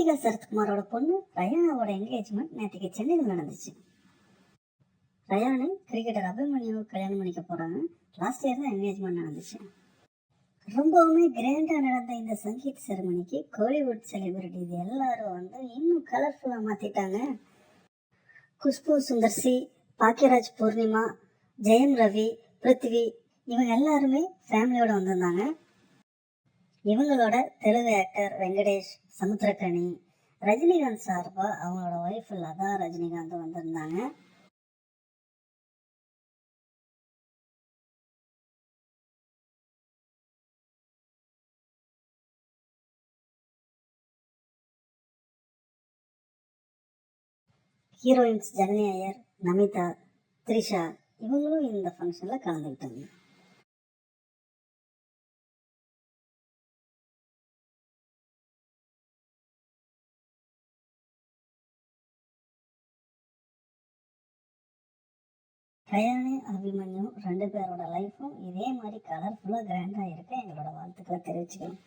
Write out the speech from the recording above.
ராதிகா சரத்குமாரோட பொண்ணு ரயானாவோட என்கேஜ்மெண்ட் நேற்றுக்கு சென்னையில் நடந்துச்சு. ரயானு கிரிக்கெட்டர் அபிமன்யுவை கல்யாணம் பண்ணிக்க போறாங்க. லாஸ்ட் இயர் தான் என்கேஜ்மெண்ட் நடந்துச்சு. ரொம்பவுமே கிராண்டா நடந்த இந்த சங்கீத் செரமனிக்கு கோலிவுட் செலிபிரிட்டிஸ் எல்லாரும் இன்னும் கலர்ஃபுல்லா மாத்திட்டாங்க. குஷ்பு சுந்தர்சி, பாக்கியராஜ் பூர்ணிமா, ஜெயம் ரவி, பிருத்வி இவங்க எல்லாருமே ஃபேமிலியோட வந்திருந்தாங்க. இவங்களோட தெலுங்கு ஆக்டர் வெங்கடேஷ், சமுத்திரக்கனி, ரஜினிகாந்த் சார்பா அவங்களோட ஒய்ஃப் லதா ரஜினிகாந்த் வந்திருந்தாங்க. ஹீரோயின்ஸ் ஜனனி ஐயர், நமிதா, த்ரிஷா இவங்களும் இந்த ஃபங்க்ஷன்ல கலந்துக்கிட்டாங்க. ரயானு, அபிமன்யு 2 பேரோட லைஃப்பும் இதே மாதிரி கலர்ஃபுல்லா கிராண்டா இருக்க எங்களோட வாழ்த்துக்களை தெரிவிச்சுக்கிறோம்.